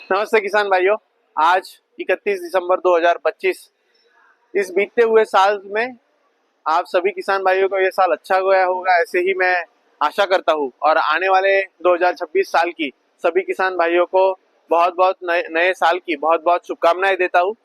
नमस्ते किसान भाइयों। आज 31 दिसंबर 2025। इस बीतते हुए साल में आप सभी किसान भाइयों को ये साल अच्छा गया होगा, ऐसे ही मैं आशा करता हूँ। और आने वाले 2026 साल की सभी किसान भाइयों को बहुत बहुत नए साल की बहुत बहुत शुभकामनाएं देता हूँ।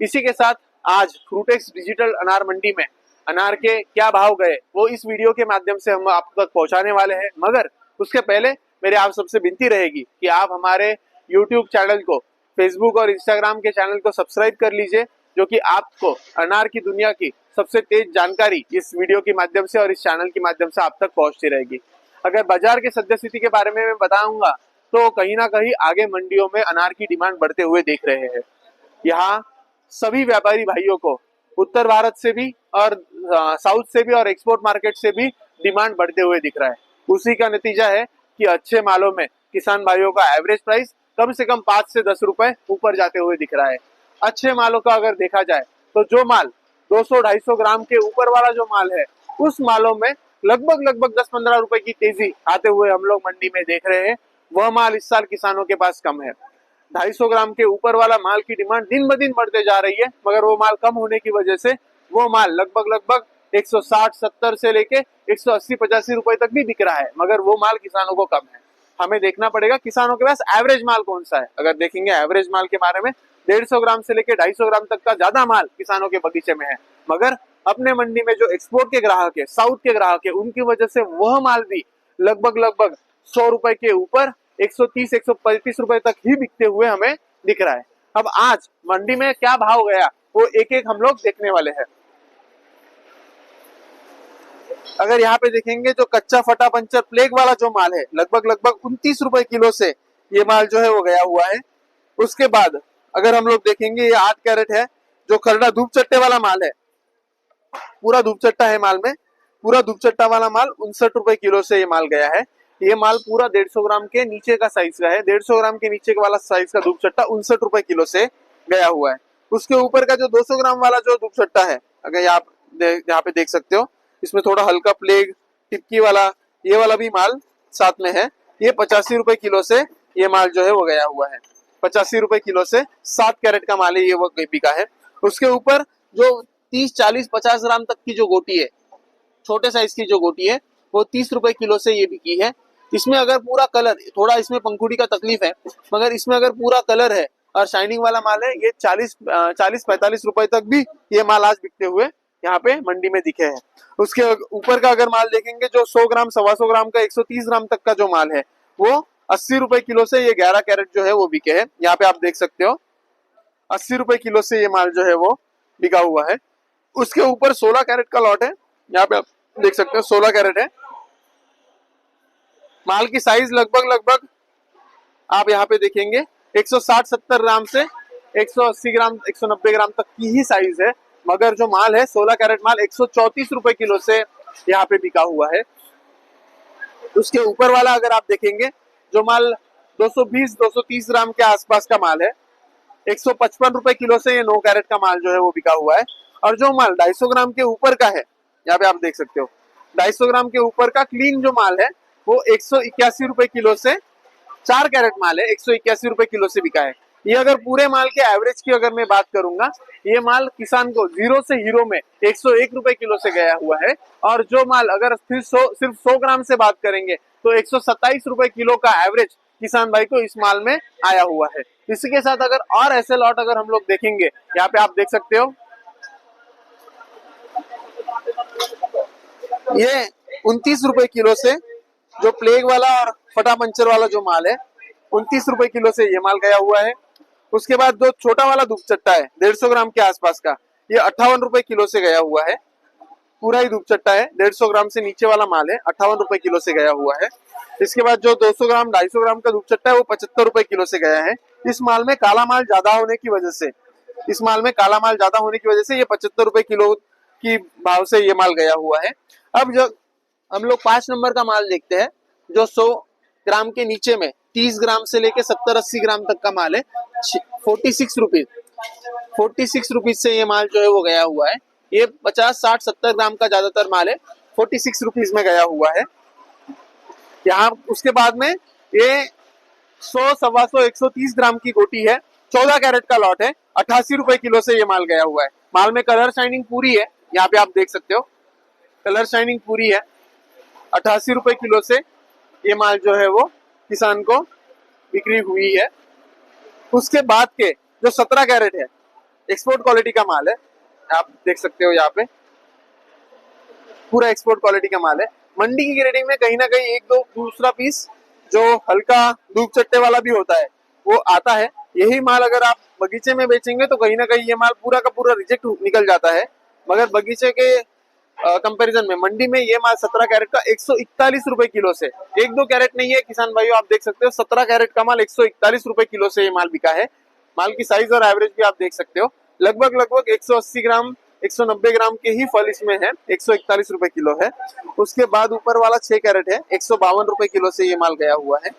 इसी के साथ आज फ्रूटेक्स डिजिटल अनार मंडी में अनार के क्या भाव गए वो इस वीडियो के माध्यम से हम आप तक पहुंचाने वाले हैं। मगर उसके पहले मेरे आप सबसे विनती रहेगी कि आप हमारे यूट्यूब चैनल को, फेसबुक और इंस्टाग्राम के चैनल को सब्सक्राइब कर लीजिए, जो कि आपको अनार की दुनिया की सबसे तेज जानकारी इस वीडियो के माध्यम से और इस चैनल के माध्यम से आप तक पहुंचती रहेगी। अगर बाजार के सद्य स्थिति के बारे में मैं बताऊंगा तो कहीं ना कहीं आगे मंडियों में अनार की डिमांड बढ़ते हुए देख रहे हैं। यहाँ सभी व्यापारी भाइयों को उत्तर भारत से भी और साउथ से भी और एक्सपोर्ट मार्केट से भी डिमांड बढ़ते हुए दिख रहा है। उसी का नतीजा है कि अच्छे मालों में किसान भाइयों का एवरेज प्राइस कम से कम 5 से 10 रुपए ऊपर जाते हुए दिख रहा है। अच्छे मालों का अगर देखा जाए तो जो माल 200-250 ग्राम के ऊपर वाला जो माल है, उस मालों में लगभग 10-15 रुपए की तेजी आते हुए हम लोग मंडी में देख रहे हैं। वह माल इस साल किसानों के पास कम है। 250 ग्राम के ऊपर वाला माल की डिमांड दिन ब दिन बढ़ते जा रही है, मगर वो माल कम होने की वजह से वो माल लगभग 160-70 से लेके 180-85 रुपए तक भी बिक रहा है, मगर वो माल किसानों को कम है। हमें देखना पड़ेगा किसानों के पास एवरेज माल कौन सा है। अगर देखेंगे एवरेज माल के बारे में 150 ग्राम से लेके 250 ग्राम तक का ज्यादा माल किसानों के बगीचे में है, मगर अपने मंडी में जो एक्सपोर्ट के ग्राहक है, साउथ के ग्राहक है, उनकी वजह से वह माल भी लगभग 100 रुपए के ऊपर 130-135 रुपए तक ही बिकते हुए हमें दिख रहा है। अब आज मंडी में क्या भाव गया वो एक एक हम लोग देखने वाले हैं। अगर यहाँ पे देखेंगे जो कच्चा फटा पंचर प्लेग वाला जो माल है, लगभग 29 रुपए किलो से ये माल जो है वो गया हुआ है। उसके बाद अगर हम लोग देखेंगे ये 8 कैरेट है, जो खरड़ा धूप चट्टे वाला माल है, पूरा धूप चट्टा है माल में, पूरा धूप चट्टा वाला माल 59 रुपए किलो से ये माल गया है। ये माल पूरा 150 ग्राम के नीचे का साइज का है। 150 ग्राम के नीचे वाला साइज का धूप चट्टा 59 रुपए किलो से गया हुआ है। उसके ऊपर का जो 200 ग्राम वाला जो धूप चट्टा है, अगर यहाँ पे देख सकते हो, इसमें थोड़ा हल्का प्लेग टिक्की वाला ये वाला भी माल साथ में है। ये 85 रुपए किलो से ये माल जो है वो गया हुआ है। 85 रुपए किलो से 7 कैरेट का माल है, ये वो बिका है। उसके ऊपर जो 30-40-50 ग्राम तक की जो गोटी है, छोटे साइज की जो गोटी है, वो 30 रुपए किलो से ये बिकी है। इसमें अगर पूरा कलर, थोड़ा इसमें पंखुड़ी का तकलीफ है, मगर इसमें अगर पूरा कलर है और शाइनिंग वाला माल है, ये 40-45 रुपए तक भी ये माल आज बिकते हुए यहाँ पे मंडी में दिखे हैं। उसके ऊपर का अगर माल देखेंगे, जो 100 ग्राम 125 ग्राम का 130 ग्राम तक का जो माल है, वो 80 रुपए किलो से ये 11 कैरेट जो है वो बिके हैं। यहाँ पे आप देख सकते हो 80 रुपए किलो से ये माल जो है वो बिका हुआ है। उसके ऊपर 16 कैरेट का लॉट है, यहाँ पे आप देख सकते हो 16 कैरेट है। माल की साइज लगभग आप यहाँ पे देखेंगे 160-70 ग्राम से 180 ग्राम 190 ग्राम तक की ही साइज है, मगर जो माल है 16 कैरेट माल 134 रुपए किलो से यहाँ पे बिका हुआ है। उसके ऊपर वाला अगर आप देखेंगे, जो माल 220-230 ग्राम के आसपास का माल है, 155 रुपए किलो से ये 9 कैरेट का माल जो है वो बिका हुआ है। और जो माल 250 ग्राम के ऊपर का है, यहाँ पे आप देख सकते हो 250 ग्राम के ऊपर का क्लीन जो माल है, वो 181 रुपए किलो से 4 कैरेट माल है, 181 रुपए किलो से बिका है। ये अगर पूरे माल के एवरेज की अगर मैं बात करूंगा, ये माल किसान को जीरो से हीरो में 101 रुपए किलो से गया हुआ है। और जो माल अगर सिर्फ 100 ग्राम से बात करेंगे तो 127 रुपए किलो का एवरेज किसान भाई को इस माल में आया हुआ है। इसी के साथ अगर और ऐसे लॉट अगर हम लोग देखेंगे, यहाँ पे आप देख सकते हो ये 29 रुपए किलो से जो प्लेग वाला और फटा पंचर वाला जो माल है, 29 रुपए किलो से ये माल गया हुआ है। उसके बाद जो छोटा वाला धूप चट्टा है 150 ग्राम के आसपास का, ये 58 रुपए किलो से गया हुआ है। पूरा ही धूप चट्टा है, 150 ग्राम से नीचे वाला माल है, 58 रुपए किलो से गया हुआ है। इसके बाद जो 200 ग्राम 250 ग्राम का धूप चट्टा है, वो 75 रुपए किलो से गया है। इस माल में काला माल ज्यादा होने की वजह से ये 75 रुपए किलो की भाव से ये माल गया हुआ है। अब जब हम लोग 5 नंबर का माल देखते हैं, जो 100 ग्राम के नीचे में 30 ग्राम से लेके 70-80 ग्राम तक का माल है, 46 रुपीज से ये माल जो है वो गया हुआ है। ये 50-60-70 ग्राम का ज्यादातर माल है, 46 रुपीज में गया हुआ है। यहाँ उसके बाद में ये 100, 125, 130 ग्राम की गोटी है, 14 कैरेट का लॉट है, 88 रुपए किलो से ये माल गया हुआ है। माल में कलर शाइनिंग पूरी है, यहाँ पे आप देख सकते हो कलर शाइनिंग पूरी है। 88 रुपए किलो से ये माल जो है वो किसान को बिक्री हुई है। उसके बाद के जो 17 कैरेट है एक्सपोर्ट क्वालिटी का माल है, आप देख सकते हो यहाँ पे पूरा एक्सपोर्ट क्वालिटी का माल है। मंडी की ग्रेडिंग में कहीं ना कहीं एक दो दूसरा पीस जो हल्का धूप चट्टे वाला भी होता है वो आता है। यही माल अगर आप बगीचे में बेचेंगे तो कहीं ना कहीं ये माल पूरा का पूरा रिजेक्ट निकल जाता है। मगर बगीचे के कंपैरिजन में मंडी में ये माल 17 कैरेट का 141 रुपए किलो से, एक दो कैरेट नहीं है किसान भाइयों, आप देख सकते हो 17 कैरेट का माल 141 रुपए किलो से ये माल बिका है। माल की साइज और एवरेज भी आप देख सकते हो, लगभग 180 ग्राम 190 ग्राम के ही फल इसमें है, 141 रुपए किलो है। उसके बाद ऊपर वाला 6 कैरेट है, 152 रुपए किलो से ये माल गया हुआ है।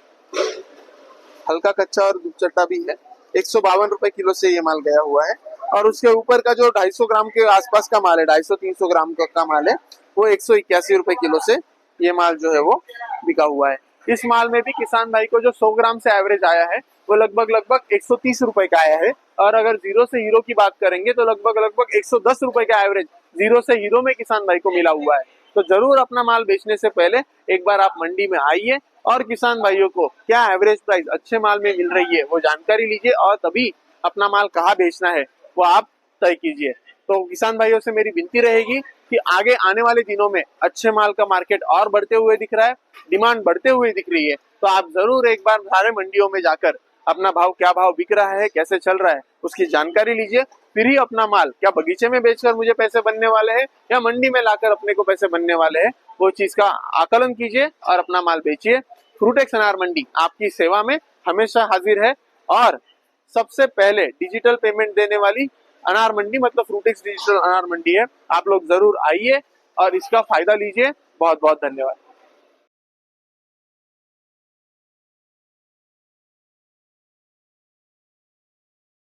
हल्का कच्चा और दुपचट्टा भी है, 152 रुपए किलो से ये माल गया हुआ है। और उसके ऊपर का जो 250 ग्राम के आसपास का माल है, 250-300 ग्राम का माल है, वो 181 रुपए किलो से ये माल जो है वो बिका हुआ है। इस माल में भी किसान भाई को जो 100 ग्राम से एवरेज आया है वो लगभग 130 रुपए का आया है। और अगर जीरो से हीरो की बात करेंगे तो लगभग 110 रुपए का एवरेज जीरो से हीरो में किसान भाई को मिला हुआ है। तो जरूर अपना माल बेचने से पहले एक बार आप मंडी में आइए और किसान भाइयों को क्या एवरेज प्राइस अच्छे माल में मिल रही है वो जानकारी लीजिए, और तभी अपना माल कहाँ बेचना है वो आप तय कीजिए। तो किसान भाइयों से मेरी विनती रहेगी कि आगे आने वाले दिनों में अच्छे माल का मार्केट और बढ़ते हुए दिख रहा है, डिमांड बढ़ते हुए दिख रही है, तो आप जरूर एक बार सारे मंडियों में जाकर अपना भाव क्या भाव बिक रहा है, कैसे चल रहा है उसकी जानकारी लीजिए। फिर ही अपना माल क्या बगीचे में बेचकर मुझे पैसे बनने वाले हैं या मंडी में लाकर अपने को पैसे बनने वाले हैं, वो चीज का आकलन कीजिए और अपना माल बेचिए। फ्रूटेक्स अनार मंडी आपकी सेवा में हमेशा हाजिर है और सबसे पहले डिजिटल पेमेंट देने वाली अनार मंडी मतलब फ्रूटेक्स डिजिटल अनार मंडी है। आप लोग जरूर आइए और इसका फायदा लीजिए। बहुत बहुत धन्यवाद।